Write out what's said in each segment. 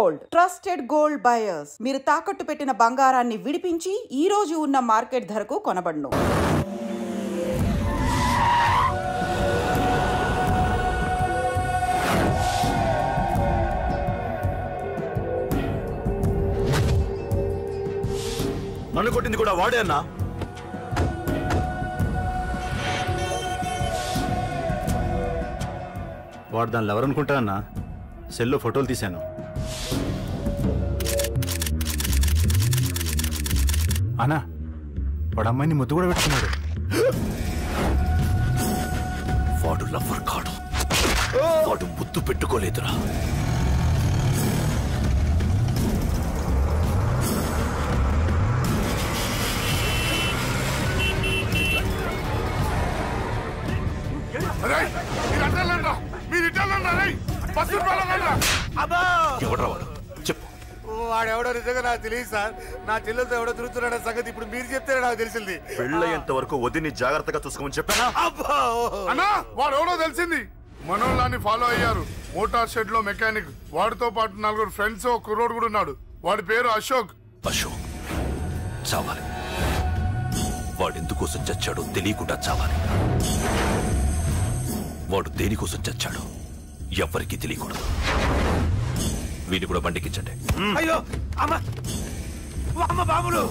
Gold, trusted gold buyers. మీరు తాకట్టు పెట్టిన బంగారాన్ని విడిపించి ఈ రోజు ఉన్న మార్కెట్ ధరకు కొనబడును. నన్ను కొట్టింది కూడా వాడే అన్నా. వాడు దానిలో ఎవరనుకుంటానన్నా, సెల్లో ఫోటోలు తీశాను. అన్నా వాడు అమ్మాయిని ముద్దు కూడా పెట్టుకున్నాడు. వాడు లవ్వర్ కాడు, వాడు ముద్దు పెట్టుకోలేదురా. ఎవడ్రా వాడు? చెప్పు. వాడెవడో నిజంగా నాకు తెలియదు సార్. నా చెల్లెలతో ఎవడో తిరుగుతున్నాడ సంగతి ఇప్పుడు మీరు చెప్తేనే నాకు తెలిసింది. పెళ్ళయ్యేంత వరకు వదిని జాగ్రత్తగా చూసుకోమని చెప్పానా? అన్నా వాడు ఎవడో తెలిసింది. మనోళ్ళని ఫాలో అయ్యారు. మోటార్ షెడ్ లో మెకానిక్, వాడితో పాటు 4 ఫ్రెండ్స్, ఒక కుర్రోడు కూడా ఉన్నాడు. వాడి పేరు అశోక్. అశోక్ చావాలి. వాడెందుకోసం చచ్చాడో తెలియకుండా చావాలి. వాడు దేనికోసం చచ్చాడో ఎవ్వరికీ తెలియకూడదు. వీడిని కూడా బండికించండి. అయ్యో అమ్మ అమ్మ బాబులు.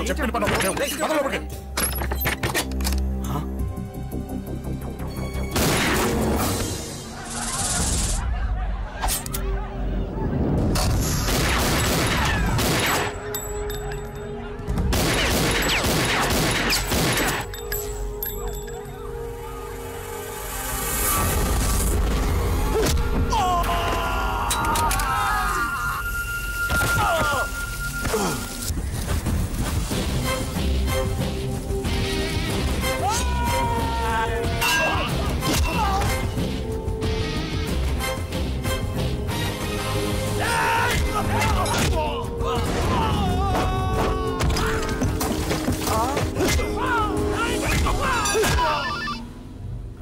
చెప్పండి పని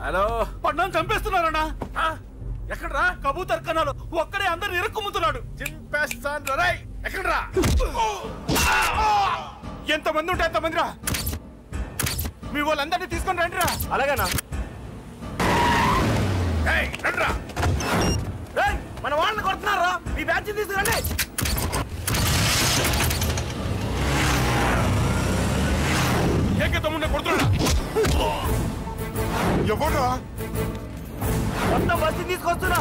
హలో పడ్డాను చంపేస్తున్నారన్నా. ఎక్కడ్రా? కబూతర్ కన్నాలు ఒక్కడే అందరిని ఇరుక్కుమ్ముతున్నాడు. చింపేస్తాను రై. ఎక్కడ్రా? ఎంతమంది ఉంటే ఎంతమంది రా. మీ వాళ్ళందరినీ తీసుకొని రండి రా. అలాగేనా? రండిరా. మన వాళ్ళని కొడుతున్నారా? ఈ బ్యాచ్ తీసుకురండి. ఏకతమ్ముడిని కొడుతున్నా. ఎవడా? మొత్తం బస్సు తీసుకొస్తున్నా.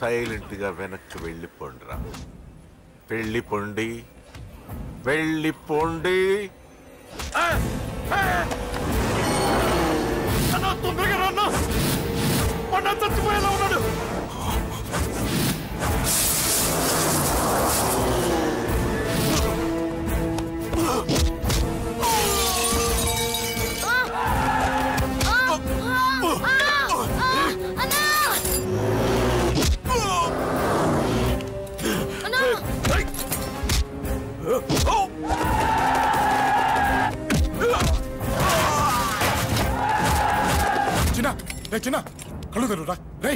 సైలెంట్ గా వెనక్కి వెళ్ళిపోండిరా. వెళ్ళిపోండి, వెళ్ళిపోండి. తొందరగా రాన్నా. మొన్న చచ్చిపోయేలా ఉన్నాడు. చిన్న కళ్ళు తెరురా రే.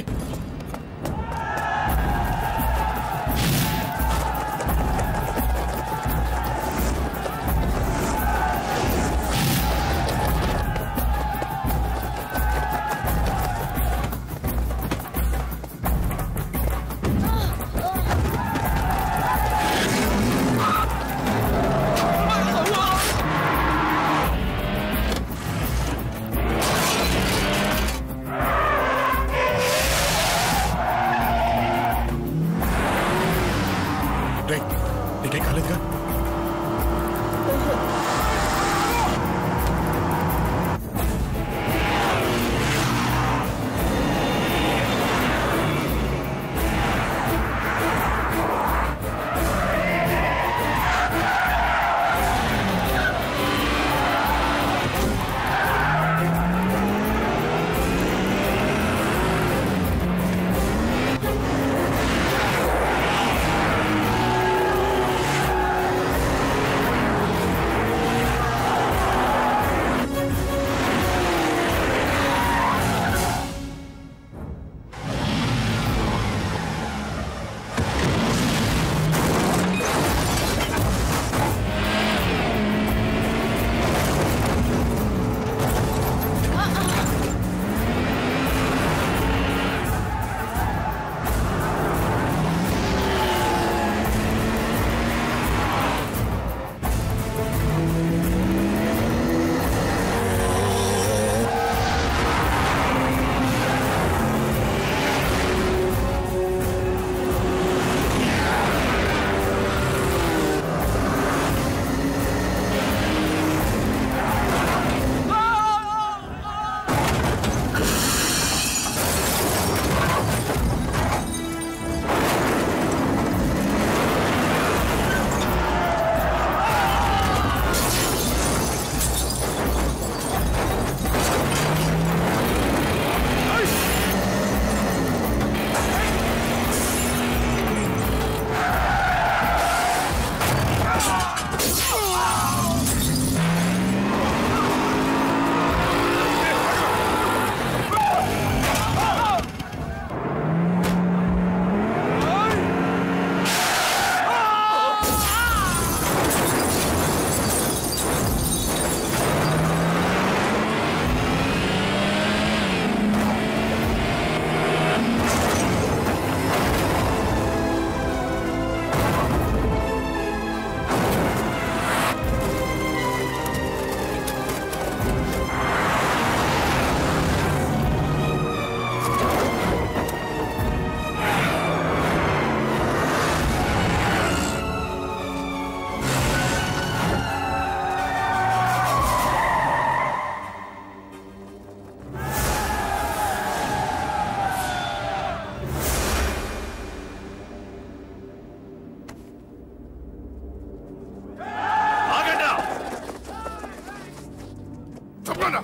తప్పకుండా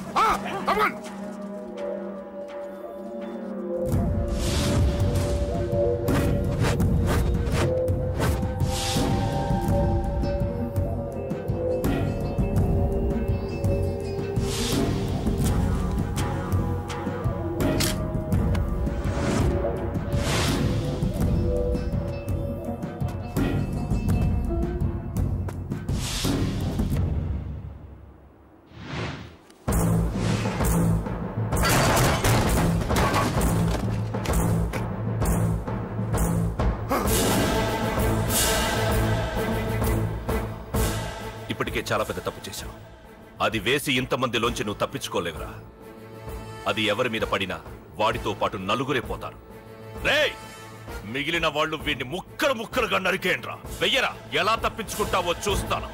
తప్పకుండా. ఇప్పటికే చాలా పెద్ద తప్పు చేశావు. అది వేసి ఇంతమందిలోంచి నువ్వు తప్పించుకోలేవురా. అది ఎవరి మీద పడినా వాడితో పాటు నలుగురే పోతారు. రేయ్, మిగిలిన వాళ్ళు వీడిని ముక్కలు ముక్కలుగా నరికేయండ్రా. వెయ్యరా, ఎలా తప్పించుకుంటావో చూస్తాను.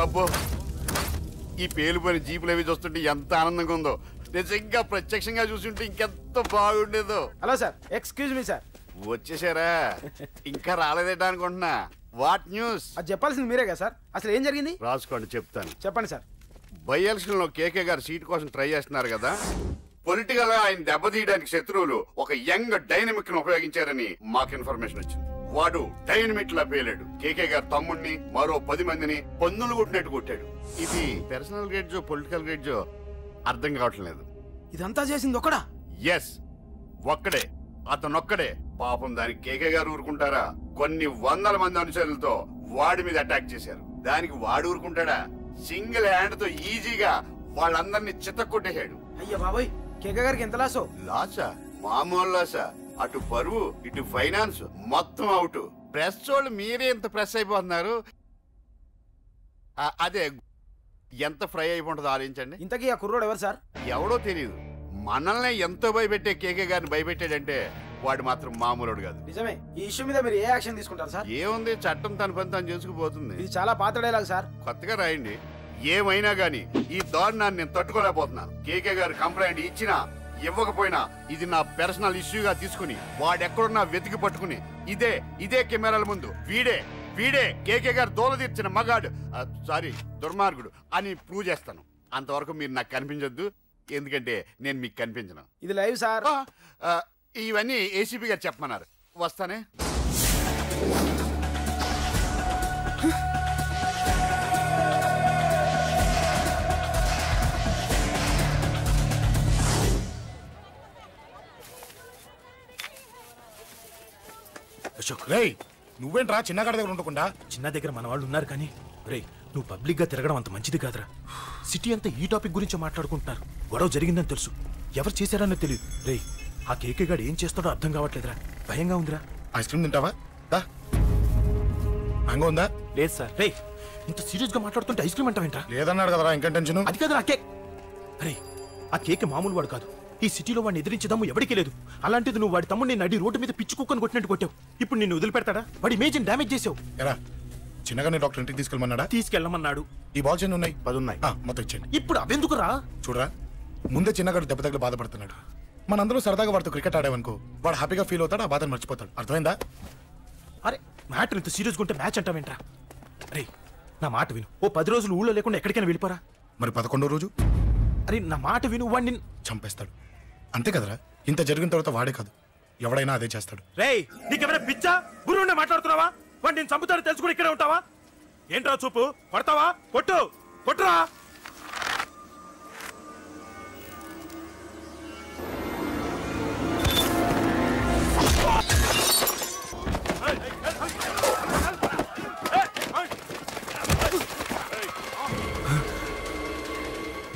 అబ్బో, ఈ పేలిపోయిన జీపులు అవి చూస్తుంటే ఎంత ఆనందంగా ఉందో. నిజంగా ప్రత్యక్షంగా చూస్తుంటే ఇంకెంత బాగుండేదో. Hello sir, excuse me sir. వచ్చేసారా? ఇంకా రాలేదేట అనుకుంటున్నా. What news? అది చెప్పాల్సింది మీరే కదా సార్. అసలు ఏం జరిగింది? రాసుకోండి, చెప్తాను. చెప్పండి సార్. బై ఎలక్షన్ లో కేకే గారు సీట్ కోసం ట్రై చేస్తున్నారు కదా. పొలిటికల్ గా ఆయన దెబ్బతీయడానికి శత్రువులు ఒక యంగ్ డైనమిక్ ను ఉపయోగించారని మాకు ఇన్ఫర్మేషన్ వచ్చింది. వాడు డైనమిక్ లా పేలాడు. కేకే గారు తమ్ముడిని, మరో 10 మందిని పన్నులు కొట్టినట్టు కొట్టాడు. ఇది పర్సనల్ గ్రేడ్జో పొలిటికల్ గ్రేడ్జో అర్థం కావట్లేదు. ఇదంతా చేసింది ఒకడా? ఎస్, ఒక్కడే, అతనొక్కడే. పాపం దానికి కేకే గారు ఊరుకుంటారా? కొన్ని వందల మంది అనుచరులతో వాడి మీద అటాక్ చేశారు. దానికి వాడు ఊరుకుంటాడా? సింగిల్ హ్యాండ్ తో ఈజీగా వాళ్ళందరినీ చితక్కొట్టేశాడు. అయ్యా బాబోయ్, కేకే గారికి ఎంత లాసో? లాసా? మామూలు లాసా? అటు పరువు, ఇటు ఫైనాన్స్, మొత్తం అవుట్. ప్రెస్ వాళ్ళు మీరే ఎంత ప్రెస్ అయిపోతున్నారు. అదే ఎంత ఫ్రై అయిపోతుందో ఆలోచించండి. ఇంతకీ ఆ కుర్రోడు ఎవరు సార్? ఎవడో తెలియదు. మనల్ని ఎంతో భయపెట్టే కేకే గారిని భయపెట్టాడంటే వాడు మాత్రం మామూలుడు కాదు. నిజమే. ఈ ఇష్యూ మీద మీరు ఏ యాక్షన్ తీసుకుంటారు సార్? ఏముంది, చట్టం తన పని తను చేసుకుపోతుంది. ఇది చాలా పాత డైలాగ్ సార్. కొత్తగా రాయండి. ఏమైనా గానీ ఈ దారుణాన్ని నేను తట్టుకోలేకపోతున్నాను. కేకే గారు కంప్లైంట్ ఇచ్చినా ఇవ్వకపోయినా ఇది నా పర్సనల్ ఇష్యూగా తీసుకుని వాడెక్కడున్నా వెతికి పట్టుకుని ఇదే కెమెరాల ముందు వీడే కేకే గారు దోల తీర్చిన మగాడు, సారీ దుర్మార్గుడు అని ప్రూవ్ చేస్తాను. అంతవరకు మీరు నాకు కనిపించొద్దు, ఎందుకంటే నేను మీకు కనిపించను. ఇది లైవ్ సార్. ఇవన్నీ ఏసీపీ గారు చెప్పమన్నారు. వస్తానే. అశోక్, రేయ్, నువ్వేంట్రా చిన్నగాడి దగ్గర ఉండకుండా? చిన్న దగ్గర మన వాళ్ళు ఉన్నారు కానీ రే, నువ్వు పబ్లిక్ గా తిరగడం అంత మంచిది కాదురా. సిటీ అంతా ఈ టాపిక్ గురించి మాట్లాడుకుంటున్నారు. గొడవ జరిగిందని తెలుసు, ఎవరు చేశారన్నో తెలియదు. రే, ఆ కేకే గాడు ఏం చేస్తాడో అర్థం కావట్లేదురా. భయంగా ఉందిరా. ఐస్ క్రీమ్ తింటావా? మ్యాంగో ఉందా? లేదు సార్. రే, ఇంత సీరియస్ గా మాట్లాడుతుంటే ఐస్ క్రీమ్ అంటావేంట్రా? లేదన్నాడు కదరా ఇంకా టెన్షన్. అది కాదు ఆ కేక్. అరే ఆ కేక్ మామూలు వాడు కాదు. ఈ సిటీలో వాడిని ఎదిరించదమ్ము ఎవరికీ లేదు. అలాంటిది నువ్వు వాడి తమ్ముడిని నడి రోడ్డు మీద పిచ్చి కుక్కను కొట్టినట్టు కొట్టావు. ఇప్పుడు నిన్ను వదిలిపెడతాడా? వాడి ఇమేజ్ డ్యామేజ్ చేసావు. ఎరా చిన్నగానే డాక్టర్ ఇంటికి తీసుకెళ్ళమన్నాడా? తీసుకెళ్ళమన్నాడు. ఈ బాల్స్ ఎన్ని ఉన్నాయి? 10 ఉన్నాయి. మొత్తం ఇచ్చేయండి. ఇప్పుడు అవెందుకురా? చూడరా ముందే చిన్నగాడు దెబ్బ తగిలి బాధపడుతున్నాడు. మనందరూ సరదాగా వాడితో క్రికెట్ ఆడామనుకో వాడు హ్యాపీగా ఫీల్ అవుతాడు, ఆ బాధను మర్చిపోతాడు. అర్థమైందా? అరే మ్యాటర్ ఇంత సీరియస్గా ఉంటే మ్యాచ్ అంటావేంట్రా? అరే నా మాట విను. ఓ 10 రోజులు ఊళ్ళో లేకుండా ఎక్కడికైనా వెళ్ళిపోరా. మరి 11వ రోజు? అరే నా మాట విను, వాడిని చంపేస్తాడు. అంతే కదరా? ఇంత జరిగిన తర్వాత వాడే కాదు ఎవడైనా అదే చేస్తాడు. రేయ్ నీకెవరైనా పిచ్చా గురువునే మాట్లాడుతున్నావా? వాడిని నేను చంపుతాను తెలుసుకుని ఇక్కడే ఉంటావా? ఏంట్రా చూపు? కొడతావా? కొట్టు కొట్టురా.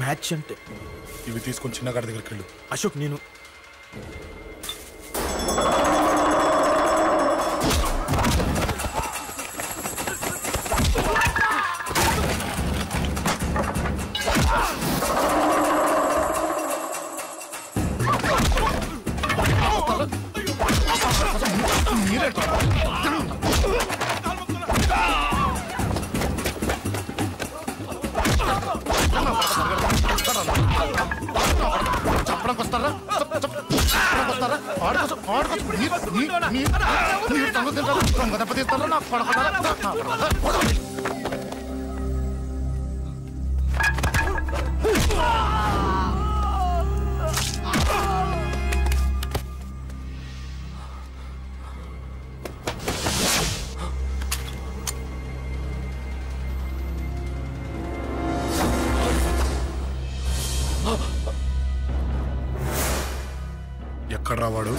మ్యాచ్ అంటే ఇవి తీసుకొని చిన్నగాడి దగ్గరికి వెళ్ళు. అశోక్ నేను ఎక్కడ రావాడు?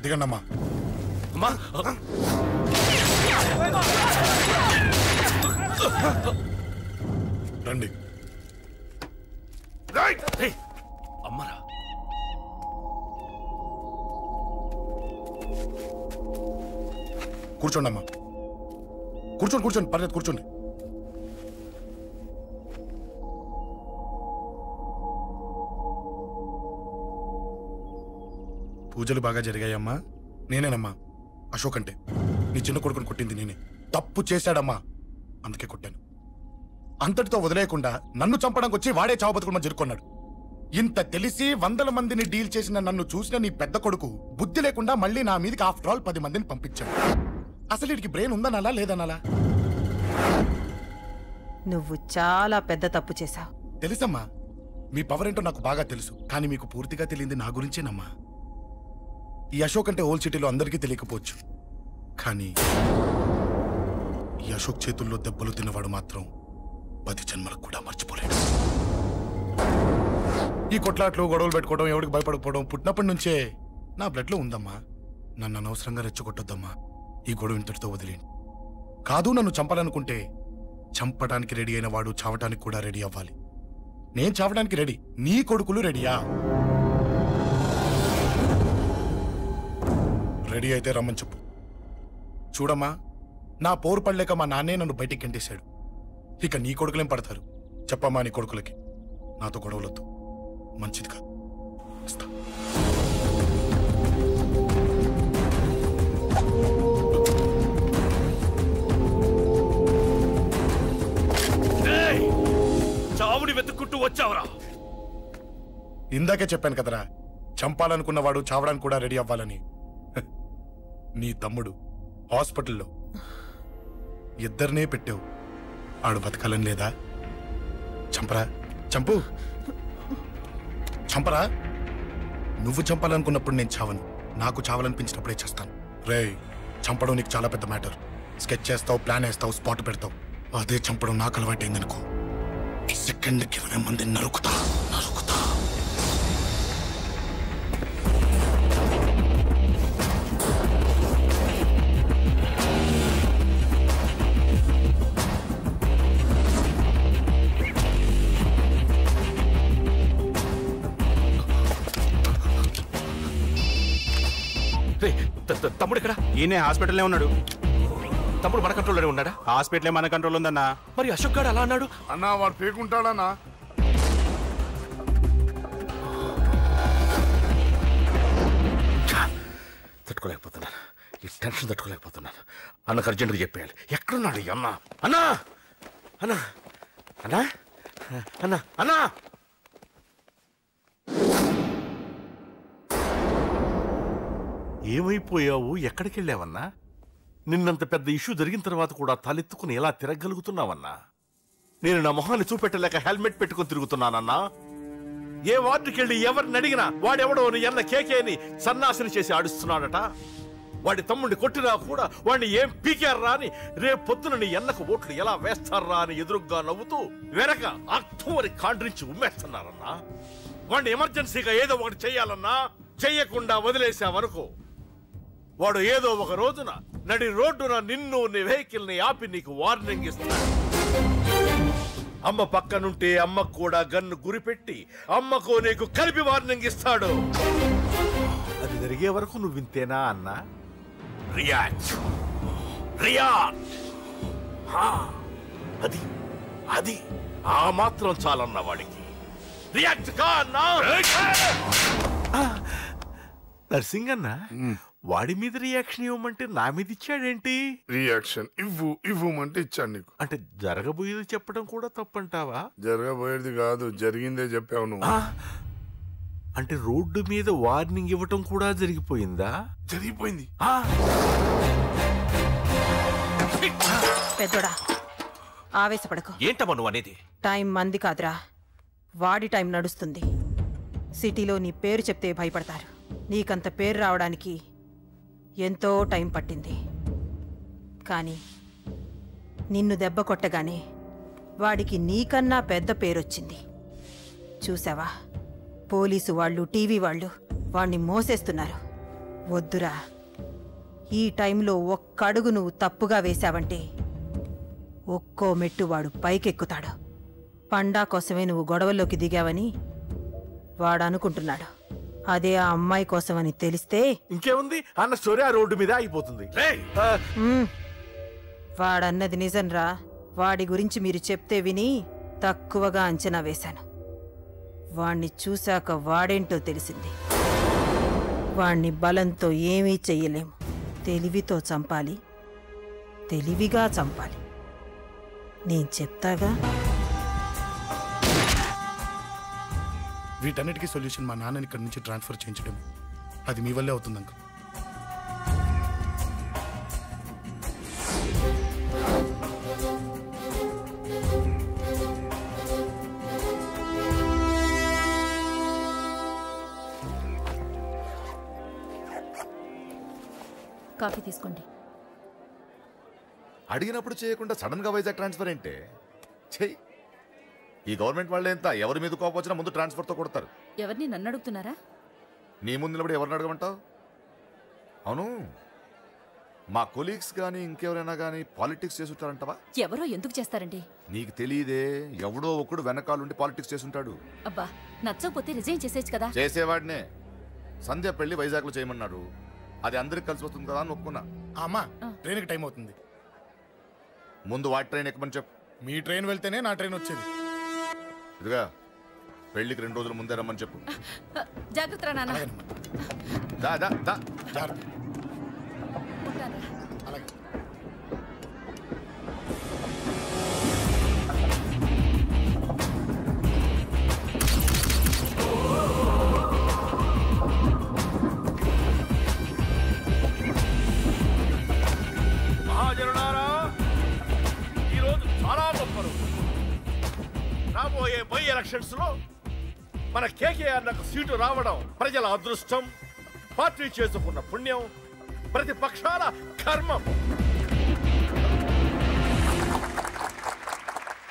దిగండమ్మా. రండి. అమ్మరా కూర్చోండి అమ్మా. కూర్చోండి పర్లేదు కూర్చోండి. పూజలు బాగా జరిగాయమ్మా? నేనేనమ్మా అశోక్ అంటే. నీ చిన్న కొడుకుని కొట్టింది నేనే. తప్పు చేశాడమ్మా, అందుకే కొట్టాను. అంతటితో వదిలేయకుండా నన్ను చంపడానికి వచ్చి వాడే చావు బతుకుని జరుపుకున్నాడు. ఇంత తెలిసి 100 మందిని డీల్ చేసిన నన్ను చూసిన నీ పెద్ద కొడుకు బుద్ధి లేకుండా మళ్ళీ నా మీదకి ఆఫ్టర్ ఆల్ 10 మందిని పంపించాడు. అసలు వీడికి బ్రెయిన్ ఉందనాలా లేదనాలా? నువ్వు చాలా పెద్ద తప్పు చేశావు. తెలుసమ్మా, మీ పవర్ ఏంటో నాకు బాగా తెలుసు. కానీ మీకు పూర్తిగా తెలియంది నా గురించేనమ్మా. ఈ అశోక్ అంటే ఓల్డ్ సిటీలో అందరికీ తెలియకపోవచ్చు, కానీ ఈ అశోక్ చేతుల్లో దెబ్బలు తిన్నవాడు మాత్రం 10 జన్మలకు కూడా మర్చిపోలేడు. ఈ కొట్లాట్లు గొడవలు పెట్టుకోవడం, ఎవరికి భయపడకపోవడం పుట్టినప్పటి నుంచే నా బ్లడ్లో ఉందమ్మా. నన్ను అనవసరంగా రెచ్చగొట్టొద్దమ్మా. ఈ గొడవ ఇంతటితో వదిలేండి. కాదు, నన్ను చంపాలనుకుంటే చంపడానికి రెడీ అయిన వాడు చావటానికి కూడా రెడీ అవ్వాలి. నేను చావడానికి రెడీ, నీ కొడుకులు రెడీయా? రెడీ అయితే రమ్మని చెప్పు. చూడమ్మా, నా పోరు పడలేక మా నాన్నే నన్ను బయటికి గంటేశాడు. ఇక నీ కొడుకులేం పడతారు చెప్పమ్మా? నీ కొడుకులకి నాతో గొడవలొద్దు, మంచిది కాదు. వస్తా. చావుని వెతుక్కుంటూ వచ్చావురా? ఇందాకే చెప్పాను కదరా, చంపాలనుకున్నవాడు చావడానికి కూడా రెడీ అవ్వాలని. నీ తమ్ముడు హాస్పిటల్లో ఇద్దరినే పెట్టావు, ఆడు బతకాలని లేదా? చంపరా, చంపు, చంపరా. నువ్వు చంపాలనుకున్నప్పుడు నేను చావను, నాకు చావాలనిపించినప్పుడే చేస్తాను. రేయ్, చంపడం నీకు చాలా పెద్ద మ్యాటర్. స్కెచ్ చేస్తావు, ప్లాన్ వేస్తావు, స్పాట్ పెడతావు. అదే చంపడం నాకు అలవాటైందనుకో, సెకండ్కి 20 మందిని నరుకుతా. తమ్ముడు ఇక్కడ? ఈయనే హాస్పిటల్లో ఉన్నాడు. తమ్ముడు మన కంట్రోల్లోనే ఉన్నాడా? హాస్పిటలే మన కంట్రోల్ ఉందన్నా. మరి అశోక్ గారు అలా అన్నాడు? అన్నా వాడు పేకుంటాడన్నా. తట్టుకోలేకపోతున్నాను, ఈ టెన్షన్ తట్టుకోలేకపోతున్నాను. అన్నకు అర్జెంట్గా చెప్పేయాలి. ఎక్కడున్నాడు ఈ అన్న? అన్నా అన్నా అన్నా అన్నా అన్నా ఏమైపోయావు? ఎక్కడికి వెళ్ళావన్నా? నిన్నంత పెద్ద ఇష్యూ జరిగిన తర్వాత కూడా తలెత్తుకుని ఎలా తిరగలుగుతున్నావన్నా? నేను నా మొహాన్ని చూపెట్టలేక హెల్మెట్ పెట్టుకుని తిరుగుతున్నానన్నా. ఏ వార్డుకి వెళ్ళి ఎవరిని అడిగినా వాడెవడో నీ అన్న కేకేని సన్నాసిని చేసి ఆడిస్తున్నాడట. వాడి తమ్ముడిని కొట్టినా కూడా వాడిని ఏం పీకారా అని రేపు పొద్దున నీ అన్నకు ఓట్లు ఎలా వేస్తారా అని ఎదురుగ్గా నవ్వుతూ వెనక అక్టోబరి కాండ్రించి ఉమ్మేస్తున్నారన్నా. వాడిని ఎమర్జెన్సీగా ఏదో ఒకటి చెయ్యాలన్నా, చెయ్యకుండా వదిలేసావనుకో, వాడు ఏదో ఒక రోజున నడి రోడ్డున నిన్ను నీ వెహికల్ ని ఆపి నీకు వార్నింగ్ ఇస్తాడు. అమ్మ పక్కనుంటే అమ్మకు కూడా గన్ను గురిపెట్టి అమ్మకు నీకు కలిపి వార్నింగ్ ఇస్తాడు. అది జరిగే వరకు నువ్వు వింతేనా అన్నా? రియాక్ట్ రియాక్ట్, అది అది ఆ మాత్రం చాలన్న వాడికి. రియాక్ట్ కా అన్నా. నర్సింగ్ అన్న, వాడి మీద రియాక్షన్ ఇవ్వమంటే నా మీద ఇచ్చాడేంటి? రియాక్షన్ ఇవ్వమంటే ఇచ్చాడు నీకు. అంటే జరగబోయేది చెప్పడం కూడా తప్పంటావా? జరగబోయేది కాదు, జరిగిందే చెప్పావు నువ్వు. అంటే రోడ్డు మీద వార్నింగ్ ఇవ్వటం కూడా జరిగిపోయిందా? జరిగిపోయింది. పెద్దోడా, ఆవేశపడకు. ఏంటమ్మా నువ్వు అనేది? టైం మంది కాదురా, వాడి టైం నడుస్తుంది. సిటీలో నీ పేరు చెప్తే భయపడతారు. నీకంత పేరు రావడానికి ఎంతో టైం పట్టింది. కానీ నిన్ను దెబ్బ కొట్టగానే వాడికి నీకన్నా పెద్ద పేరొచ్చింది. చూసావా, పోలీసు వాళ్ళు, టీవీ వాళ్ళు వాణ్ణి మోసేస్తున్నారు. వద్దురా, ఈ టైంలో ఒక్కడుగు నువ్వు తప్పుగా వేశావంటే ఒక్కో మెట్టు వాడు పైకెక్కుతాడు. పండా కోసమే నువ్వు గొడవల్లోకి దిగావని వాడనుకుంటున్నాడు. అదే ఆ అమ్మాయి కోసమని తెలిస్తే ఇంకేముంది అన్న స్టోరీ ఆ రోడ్డు మీద అయిపోతుంది. వాడన్నది నిజంరా. వాడి గురించి మీరు చెప్తే విని తక్కువగా అంచనా వేశాను. వాణ్ణి చూశాక వాడేంటో తెలిసింది. వాణ్ణి బలంతో ఏమీ చెయ్యలేము. తెలివితో చంపాలి, తెలివిగా చంపాలి. నేను చెప్తాగా. వీటన్నిటికీ సొల్యూషన్ మా నాన్నని ఇక్కడి నుంచి ట్రాన్స్ఫర్ చేయించడం. అది మీ వల్లే అవుతుంది అంకుల్. కాఫీ తీసుకోండి. అడిగినప్పుడు చేయకుండా సడన్ గా వైజాగ్ ట్రాన్స్ఫర్ ఏంటే? చెయ్యి. ఈ గవర్నమెంట్ వాళ్ళే ఎంత, ఎవరి మీద కోపం వచ్చినా ముందు ట్రాన్స్ఫర్తో కొడతారు. ఎవరిని నన్ను అడుగుతున్నారా? నీ ముందు నిలబడి ఎవరిని అడగమంటావు? అవును, మా కొలీగ్స్ కానీ ఇంకెవరైనా కానీ పాలిటిక్స్ చేస్తుంటారంటవా? ఎవరో ఎందుకు చేస్తారండి? నీకు తెలియదే, ఎవడో ఒకడు వెనకాలండి పాలిటిక్స్ చేస్తుంటాడు. అబ్బా, నచ్చకపోతే రిజైన్ చేసేచ్చు కదా. చేసేవాడినే. సంధ్య పెళ్లి వైజాగ్లో చేయమన్నాడు. అది అందరికి కలిసి వస్తుంది కదా అని ఒప్పుకున్నా. అమ్మా, ట్రైన్కి టైం అవుతుంది. ముందు వాటి ట్రైన్ ఎక్కమని చెప్పు. మీ ట్రైన్ వెళ్తేనే నా ట్రైన్ వచ్చేది. ఇదిగా పెళ్లికి 2 రోజుల ముందే రమ్మని చెప్పు. జాగ్రత్త నాన్న. దా దా దా. అలాగే. మహాజనులారా, ఈరోజు చాలా గొప్ప రోజు. రాబోయే బై ఎలక్షన్స్ లో మన కేకేఆర్ నాకు సీటు రావడం ప్రజల అదృష్టం, పార్టీ చేసుకున్న పుణ్యం, ప్రతిపక్షాల కర్మం.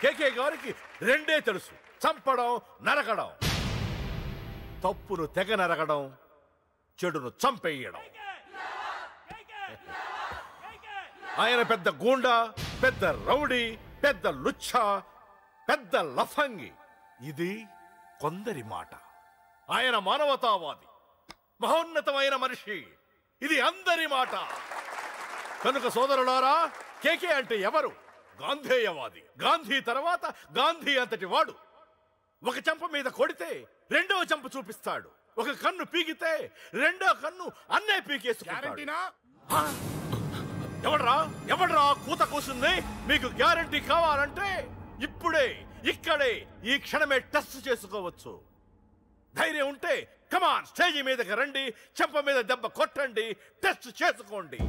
కేకే గారికి 2 తెలుసు: చంపడం, నరకడం. తప్పును తెగ నరకడం, చెడును చంపేయడం. ఆయన పెద్ద గూండా, పెద్ద రౌడీ, పెద్ద లుచ్చ, పెద్ద లఫంగి. ఇది కొందరి మాట. ఆయన మానవతావాది, మహోన్నతమైన మనిషి. ఇది అందరి మాట. కనుక సోదరులారా, కేకే అంటే ఎవరు? గాంధేయవాది. గాంధీ తర్వాత గాంధీ అంతటి వాడు. ఒక చెంప మీద కొడితే 2వ చెంప చూపిస్తాడు. ఒక కన్ను పీకితే 2వ కన్ను అన్నే పీకేసుకుంటాడు. ఎవడ్రా కూత కూసింది? మీకు గ్యారంటీ కావాలంటే ఇప్పుడే, ఇక్కడే, ఈ క్షణమే టెస్ట్ చేసుకోవచ్చు. ధైర్యం ఉంటే కమాన్, స్టేజి మీదకి రండి, చెంప మీద దెబ్బ కొట్టండి, టెస్ట్ చేసుకోండి.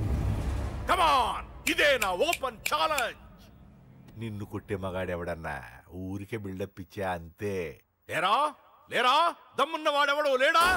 కమాన్, ఇదే నా ఓపెన్ ఛాలెంజ్. నిన్ను కొట్టే మగాడెవడన్నా ఊరికే బిల్డప్ ఇచ్చా అంతే. లేరా దమ్మున్న వాడెవడో లేడా?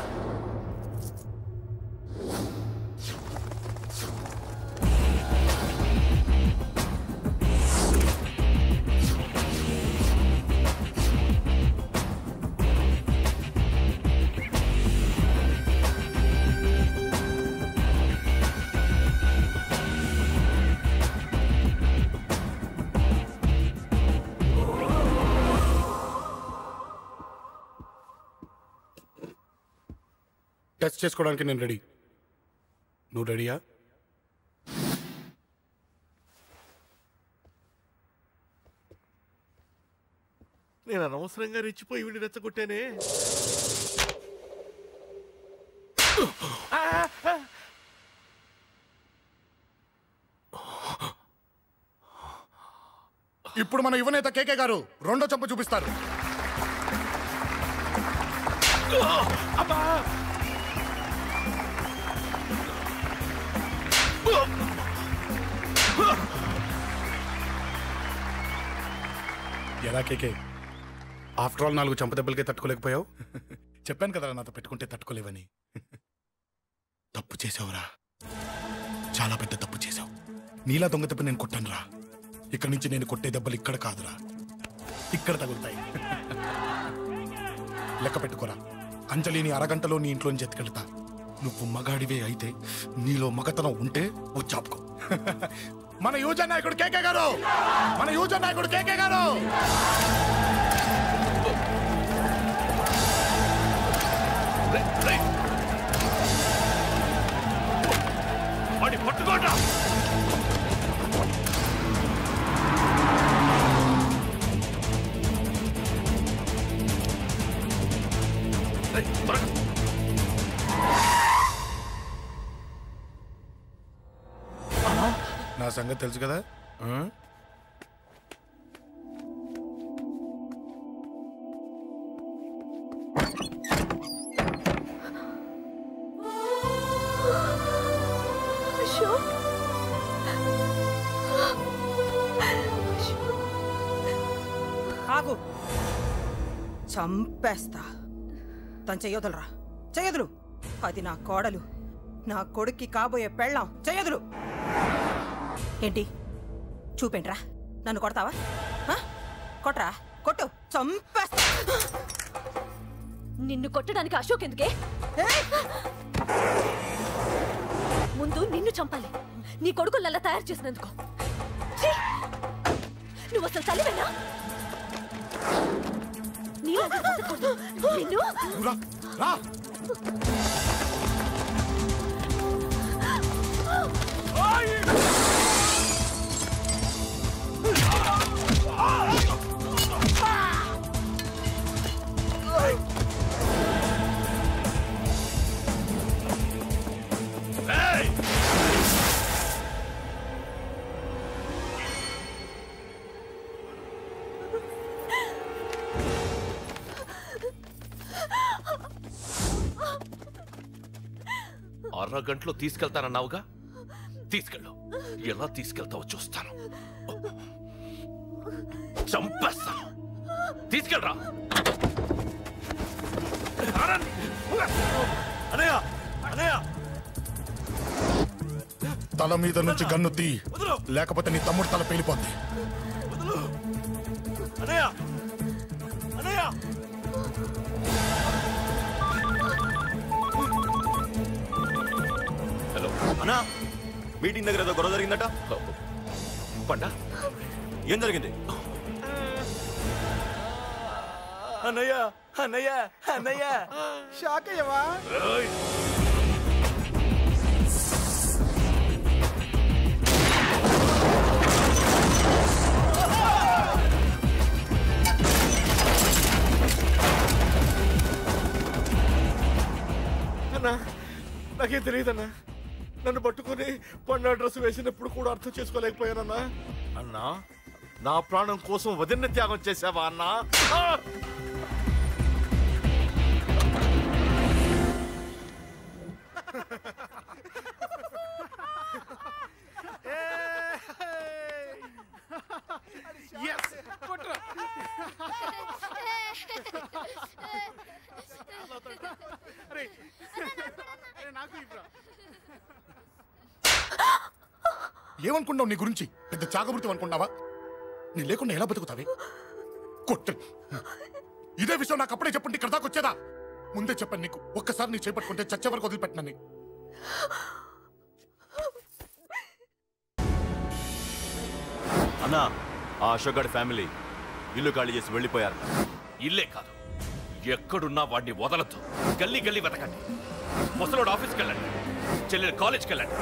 టెస్ట్ చేసుకోవడానికి నేను రెడీ. నువ్వు రెడీయా? నేను అనవసరంగా రెచ్చిపోయి వీడిని రెచ్చగొట్టానే. ఇప్పుడు మన యువనేత కేకే గారు 2వ చెంప చూపిస్తారు. ఎలా కేకే, ఆఫ్టర్ ఆల్ 4 చెంప దెబ్బలకే తట్టుకోలేకపోయావు? చెప్పాను కదా నాతో పెట్టుకుంటే తట్టుకోలేవని. తప్పు చేసావురా, చాలా పెద్ద తప్పు చేసావు. నీలా దొంగ దెబ్బ నేను కొట్టాను రా. ఇక్కడి నుంచి నేను కొట్టే దెబ్బలు ఇక్కడ కాదురా, ఇక్కడ తగులుతాయి. లెక్క పెట్టుకోరా, అంజలిని అరగంటలో నీ ఇంట్లోంచి ఎత్తుకెళ్తా. నువ్వు మగాడివే అయితే, నీలో మగతనం ఉంటే వచ్చాపుకో. మన యువజన నాయకుడు కేకే గారు, మన యువజన నాయకుడు కేకే గారు. పట్టుకోండి. నా సంగతి తెలుసు కదా. ఆగు, చంపేస్తా. తను చెయ్యొదలరా, చెయ్యదులు. అది నా కోడలు, నా కొడుక్కి కాబోయే పెళ్ళాం. చెయ్యదులు. ఏంటి చూపేంట్రా? నన్ను కొడతావా? కొట్రా, కొట్టు, చంపేస్తా. నిన్ను కొట్టడానికి అశోక్ ఎందుకే? ముందు నిన్ను చంపాలి, నీ కొడుకులల్లా తయారు చేసినందుకు. నువ్వు అసలు తల్లివేనా? నిన్ను అరగంటలో తీసుకెళ్తానన్నావుగా, తీసుకెళ్ళు. ఎలా తీసుకెళ్తావో చూస్తాను. చంపేస్తాను. తీసుకెళ్ళరా. అనయ్య అనయ్య, తల మీద నుంచి గన్ను తీ, లేకపోతే నీ తమ్ముడు తల పేలిపోద్ది. అనయ్య అనయ్య, హలో అన్నా, మీటింగ్ దగ్గర ఏదో గొడవ జరిగిందట. పండా, ఏం జరిగింది? అన్నయ్య అన్నయ్య అన్నయ్య, షాక్ అయ్యవా? అన్నా, నాకేం తెలియదన్నా. నన్ను పట్టుకుని పండు డ్రెస్ వేసినప్పుడు కూడా అర్థం చేసుకోలేకపోయానన్నా. అన్నా, నా ప్రాణం కోసం వదిన త్యాగం చేసావా అన్నా? ఏమనుకున్నావు నీ గురించి? పెద్ద చాగమృతి అనుకున్నావా? నీ లేకుండా ఎలా బతుకుతావే? కొట్టు. ఇదే విషయం నాకు అప్పుడే చెప్పండి, ఇక్కడ దాకా వచ్చేదా? ముందే చెప్పండి నీకు. ఒక్కసారి నీ చేపట్టుకుంటే చచ్చే వరకు వదిలిపెట్టినా నీకు. అన్నా, ఆ అశోక్ గారి ఫ్యామిలీ ఇల్లు ఖాళీ చేసి వెళ్ళిపోయారు. ఇల్లే కాదు, ఎక్కడున్నా వాడిని వదలద్దు. గల్లీ గల్లీ వెతకండి. ముసలోడు ఆఫీస్కి వెళ్ళండి, చెల్లెలు కాలేజ్కి వెళ్ళండి.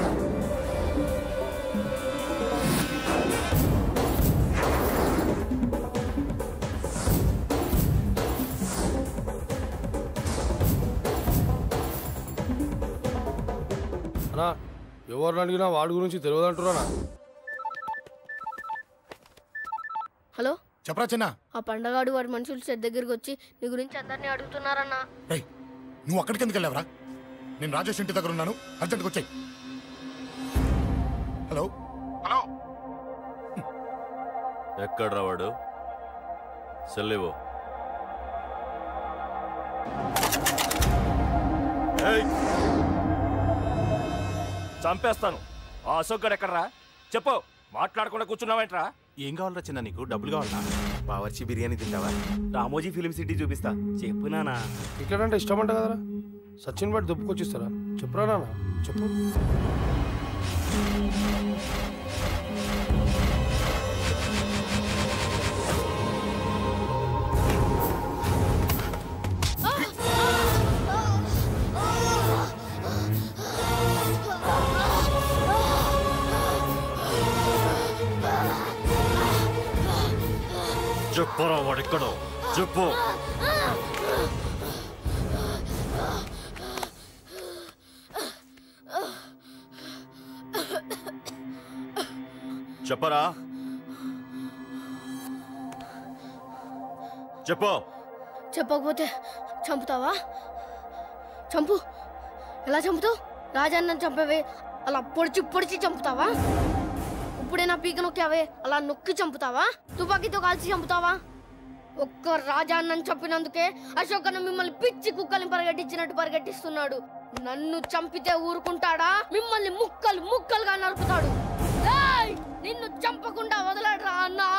అన్నా, ఎవరిని అడిగినా వాడి గురించి తెలియదంటున్నా. హలో, చెప్పరా చిన్న. ఆ పండగాడు వాడి మనుషులు సెట్ దగ్గరికి వచ్చి నీ గురించి అందరినీ అడుగుతున్నారన్నా. నువ్వు అక్కడికి ఎందుకు వెళ్ళావరా? నేను రాజేష్ ఇంటి దగ్గర ఉన్నాను, అర్జెంట్గా వచ్చాయి. హలో హలో, ఎక్కడ్రా వాడు? సెల్లివో. చంపేస్తాను. ఆ అశోక్ గడు ఎక్కడ్రా? చెప్పు. మాట్లాడకుండా కూర్చున్నావేంట్రా? ఏం కావాలరా చిన్న నీకు? డబ్బులు కావాలా? బావర్చి బిర్యానీ తింటావా? రామోజీ ఫిలిం సిటీ చూపిస్తా. చెప్పు నానా. క్రికెట్ అంటే ఇష్టం అంట కదరా? సచిన్ బట్టి దుప్పుకొచ్చిస్తారా? చెప్పురా నాన్న, చెప్పు. చెప్పరా వాడెక్కడో చెప్పు. చెప్పరా, చెప్పు. చెప్పకపోతే చంపుతావా? చంపు. ఎలా చంపుతావు? రాజాన్నని చంపేవే అలా పొడిచి పొడిచి చంపుతావా? ఇప్పుడైనా పీక నొక్కావే అలా నొక్కి చంపుతావా? తుపాకీతో కాల్చి చంపుతావా? ఒక్క రాజాన్నని చంపినందుకే అశోక్ అన్న మిమ్మల్ని పిచ్చి కుక్కల్ని పరిగెట్టించినట్టు పరిగెట్టిస్తున్నాడు. నన్ను చంపితే ఊరుకుంటాడా? మిమ్మల్ని ముక్కలు ముక్కలుగా నరుకుతాడు. నిన్ను చంపకుండా వదలడరా అన్నా.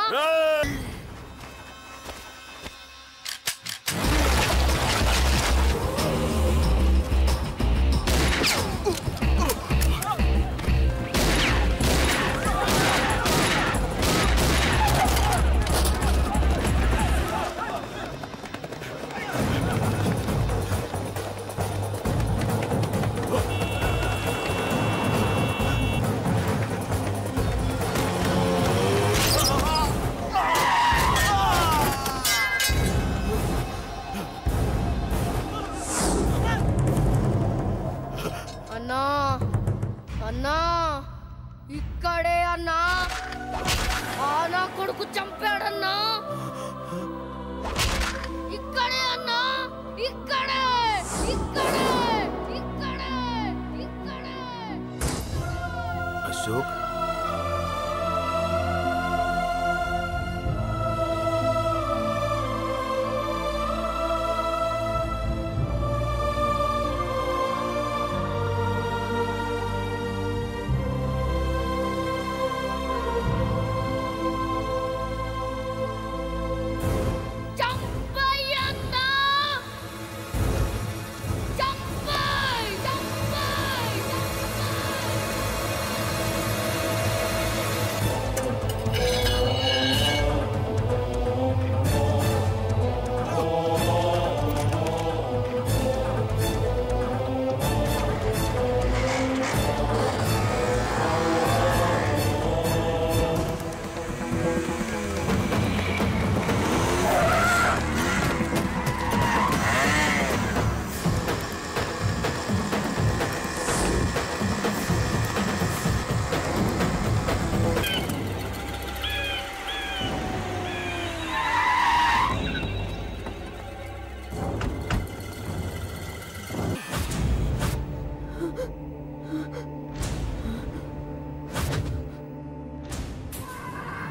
అన్నా, అన్నా, ఇక్కడే అన్నా. నా కొడుకు చంపాడన్నా. ఇక్కడే అన్నా, ఇక్కడే, ఇక్కడే, ఇక్కడే, ఇక్కడే. జోక్.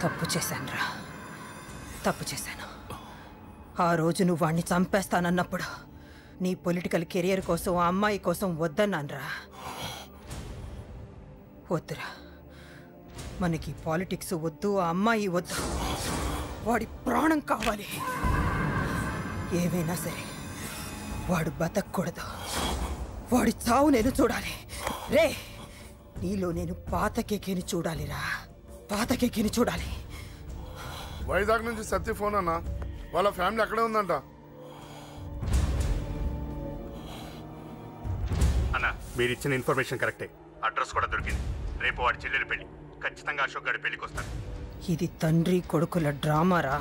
తప్పు చేశానురా, తప్పు చేశాను. ఆ రోజు నువ్వు వాణ్ణి చంపేస్తానన్నప్పుడు నీ పొలిటికల్ కెరియర్ కోసం ఆ అమ్మాయి కోసం వద్దన్నానురా. వద్దురా, మనకి పాలిటిక్స్ వద్దు, ఆ అమ్మాయి వద్దు, వాడి ప్రాణం కావాలి. ఏమైనా సరే వాడు బతకూడదు, వాడి చావు నేను చూడాలి. రే, నీలో నేను పాత కేకేని చూడాలిరా, పాత కేకేని చూడాలి. వైజాగ్ నుంచి సత్య ఫోన్ అన్న, వాళ్ళ ఫ్యామిలీ అక్కడే ఉందంట. అన్న, మీరు ఇచ్చిన ఇన్ఫర్మేషన్ కరెక్టే. అడ్రస్ కూడా దొరికింది. రేపు వాడి చెల్లెలి పెళ్లి. ఖచ్చితంగా అశోక్ గారి పెళ్లికి వస్తాడు. ఇది తండ్రి కొడుకుల డ్రామారా.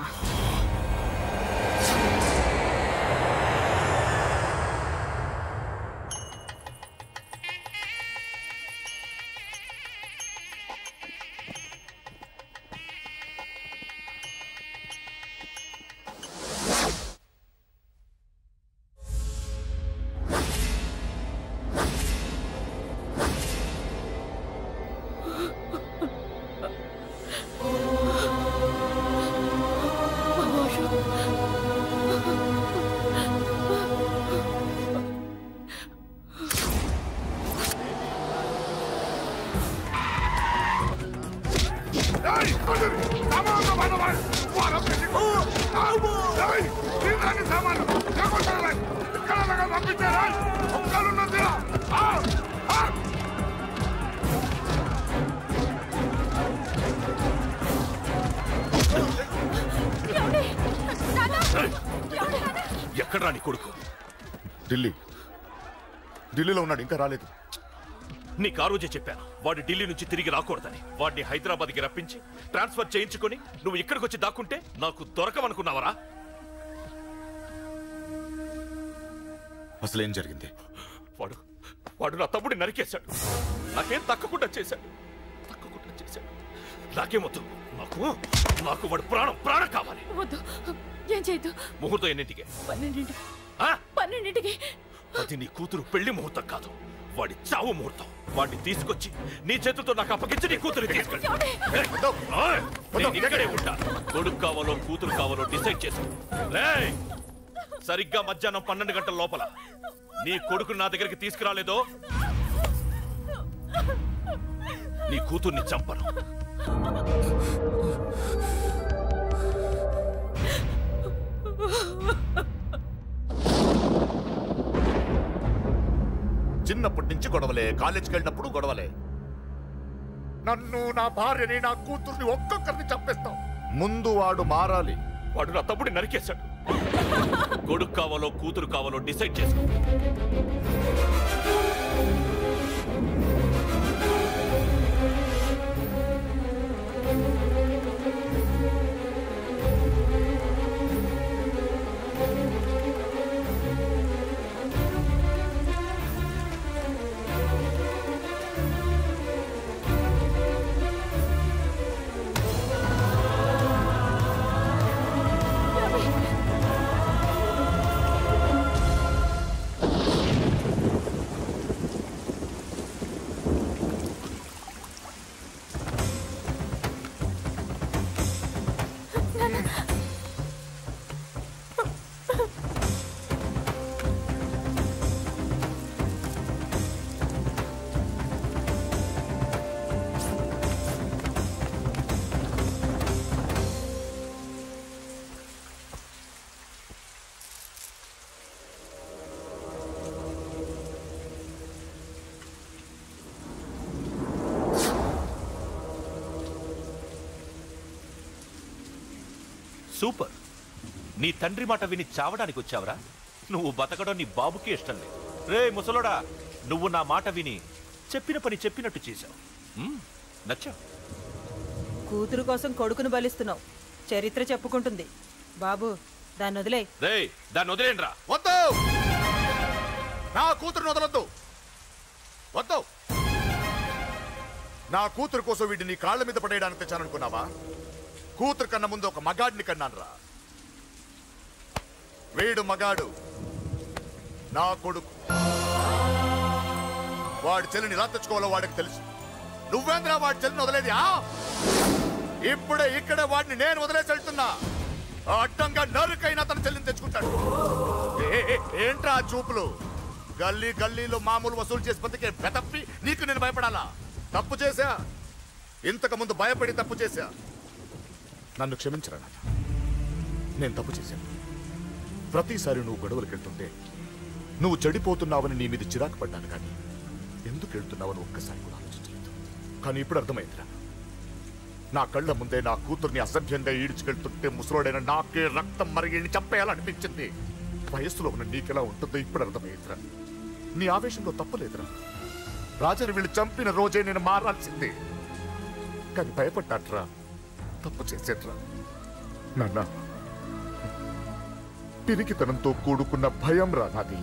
ఎక్కడ్రా నీ కొడుకు? ఢిల్లీలో ఉన్నాడు, ఇంకా రాలేదు. నీకు ఆ రోజే చెప్పాను వాడు ఢిల్లీ నుంచి తిరిగి రాకూడదని. వాడిని హైదరాబాద్కి రప్పించి ట్రాన్స్ఫర్ చేయించుకొని నువ్వు ఇక్కడికి వచ్చి దాక్కుంటే నాకు దొరకమనుకున్నావరా? అసలేం జరిగింది? వాడు నా తమ్ముడిని నరికేశాడు. నాకేం తక్కకుండా చేశాడు. నాకేమొద్దు. నాకు వాడు ప్రాణం కావాలి. వద్దు, ఏం చేయొద్దు. ముహూర్తం ఎన్నింటికి? 12ంటికి. అది నీ కూతురు పెళ్లి ముహూర్తం కాదు, వాడి చావు ముహూర్తం. వాడిని తీసుకొచ్చి నీ చేతులతో నాకు అప్పగించి నీ కూతురు తీసుకెళ్ళి ఇక్కడే ఉంటా. కొడుకు కావాలో కూతురు కావాలో డిసైడ్ చేసుకో. సరిగ్గా మధ్యాహ్నం 12 గంటల లోపల నీ కొడుకుని నా దగ్గరికి తీసుకురాలేదో నీ కూతుర్ని చంపను. చిన్నప్పటి నుంచి గొడవలే, కాలేజీకి వెళ్ళినప్పుడు గొడవలే. నన్ను, నా భార్యని, నా కూతుర్ని ఒక్కొక్కరిని చంపేస్తాం. ముందు వాడు మారాలి. వాడు నా తమ్ముడిని నరికేశాడు. కొడుకు కావాలో కూతురు కావాలో డిసైడ్ చేసుకో. సూపర్. నీ తండ్రి మాట విని చావడానికి వచ్చావరా? నువ్వు బతకడం నీ బాబుకి ఇష్టం లేదు. రే ముసలోడా, నువ్వు నా మాట విని చెప్పిన పని చెప్పినట్టు చేశావు. నచ్చా? కూతురు కోసం కొడుకును బలిస్తున్నావు. చరిత్ర చెప్పుకుంటుంది. బాబు, దాన్ని వదిలే. రే, దాన్ని వదిలేండ్రా. వద్దు, నా కూతురుని వదలొద్దు. వద్దు, నా కూతురు కోసం వీడిని నీ కాళ్ళ మీద పడేయడానికి తెచ్చాననుకున్నావా? కూతురు కన్నా ముందు ఒక మగాడిని కన్నాను రా. వీడు మగాడు, నా కొడుకు. వాడి చెల్లిని ఎలా తెచ్చుకోవాలో వాడికి తెలుసు. నువ్వేంద్రా వాడి చెల్లిని వదిలేది? ఇప్పుడే ఇక్కడే వాడిని నేను వదిలేసి వెళ్తున్నా. అడ్డంగా నరుకైనా తన చెల్లిని తెచ్చుకుంటాడు. ఏంట్రా చూపులు? గల్లీ గల్లీలో మామూలు వసూలు చేసి బతికే బెతప్పి నీకు నేను భయపడాలా? తప్పు చేశా, ఇంతకు ముందు భయపడి తప్పు చేశా. నన్ను క్షమించరా నాన్న, నేను తప్పు చేశాను. ప్రతిసారి నువ్వు గొడవలకు వెళ్తుంటే నువ్వు చెడిపోతున్నావని నీ మీద చిరాకు పడ్డాను, కానీ ఎందుకు వెళ్తున్నావని ఒక్కసారి కూడా ఆలోచించలేదు. కానీ ఇప్పుడు అర్థమైందిరా, నా కళ్ళ ముందే నా కూతుర్ని అసభ్యంగా ఈడ్చుకెళ్తుంటే ముసలోడైన నాకే రక్తం మరిగిని చంపేయాలనిపించింది. వయస్సులో ఉన్న నీకెలా ఉంటుందో ఇప్పుడు అర్థమైందిరా. నీ ఆవేశంలో తప్పలేదురా. రాజని వీళ్ళు చంపిన రోజే నేను మారాల్సిందే, కానీ భయపడ్డాట్రా, తప్పు చేసేట్రా. నాన్న, పిరికితనంతో కూడుకున్న భయం రా నాది,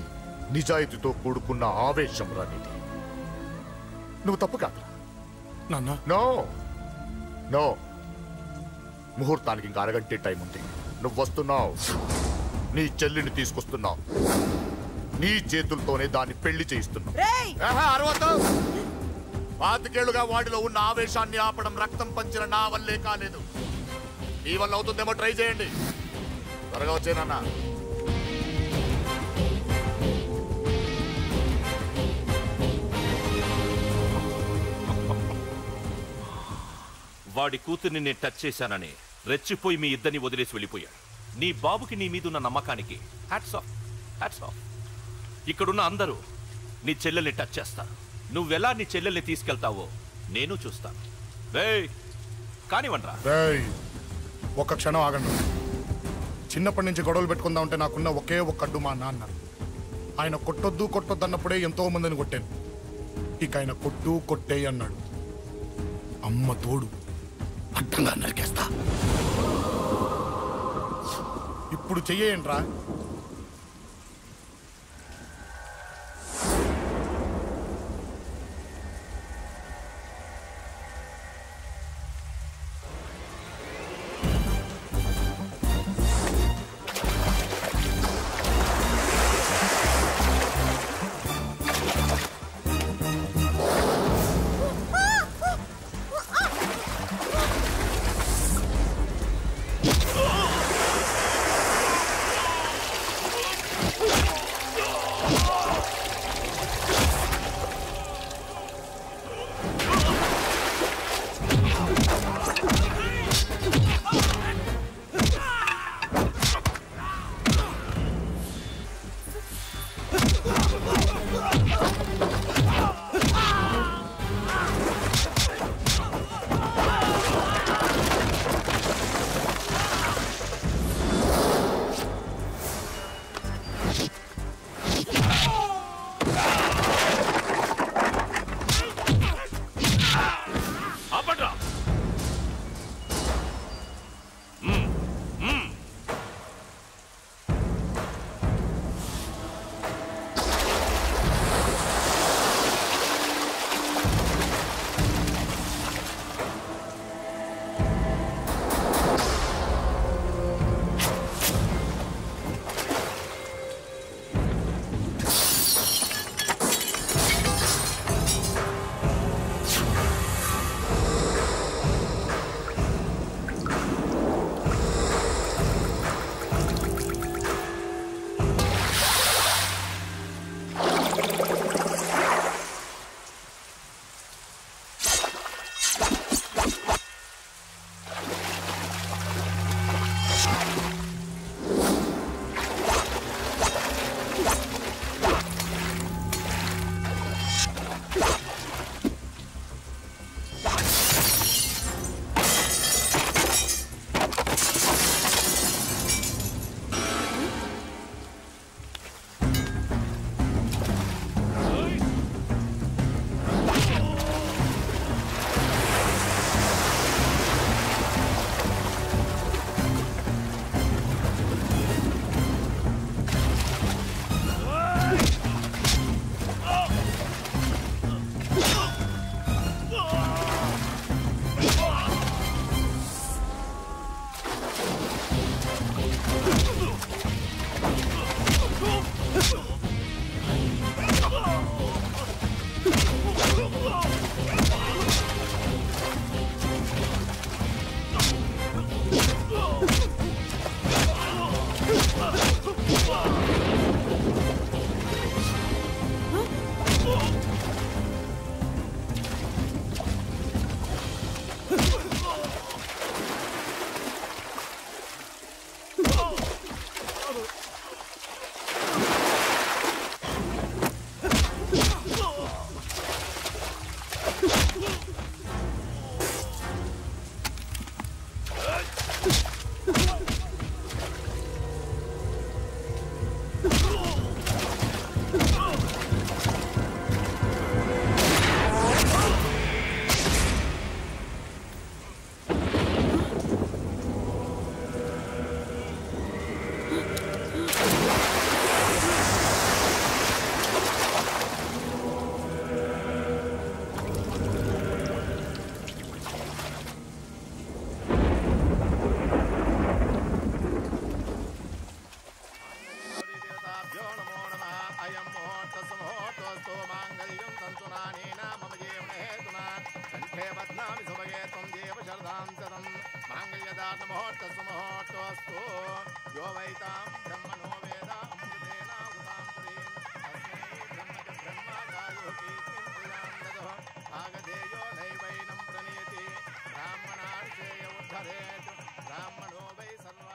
నిజాయితీతో కూడుకున్న ఆవేశం రా నీది. నువ్వు తప్పు కాదురా నాన్న. నో నో, ముహూర్తానికి ఇంకా అరగంటే టైం ఉంది. నువ్వు వస్తున్నావు, నీ చెల్లిని తీసుకొస్తున్నావు, నీ చేతులతోనే దాన్ని పెళ్లి చేయిస్తున్నావు. అరవద్దు. 25 ఏళ్లుగా వాడిలో ఉన్న ఆవేశాన్ని ఆపడం రక్తం పంచిన నా వల్లే కాలేదు. నీ వల్ల అవుతుందేమో ట్రై చేయండి. త్వరగా వచ్చేనన్నా. వాడి కూతుర్ని నేను టచ్ చేశానని రెచ్చిపోయి మీ ఇద్దరిని వదిలేసి వెళ్ళిపోయాడు. నీ బాబుకి నీ మీదున్న నమ్మకానికి హ్యాట్స్ ఆఫ్, హ్యాట్స్ ఆఫ్. ఇక్కడున్న అందరూ నీ చెల్లెల్ని టచ్ చేస్తారు. నువ్వెలా నీ చెల్లెల్ని తీసుకెళ్తావో నేను చూస్తాను. కానివ్వండ్రా. ఒక్క క్షణం ఆగండి. చిన్నప్పటి నుంచి గొడవలు పెట్టుకుందాం అంటే నాకున్న ఒకే ఒక్క అడ్డు మా నాన్న. ఆయన కొట్టొద్దు కొట్టొద్దు అన్నప్పుడే ఎంతో మందిని కొట్టాను. ఇక ఆయన కొట్టు కొట్టే అన్నాడు. అమ్మ తోడు అడ్డంగా నరికేస్తా. ఇప్పుడు చెయ్యేయండ్రా. मुहूर्तस्तु यो वैतां ब्रह्मण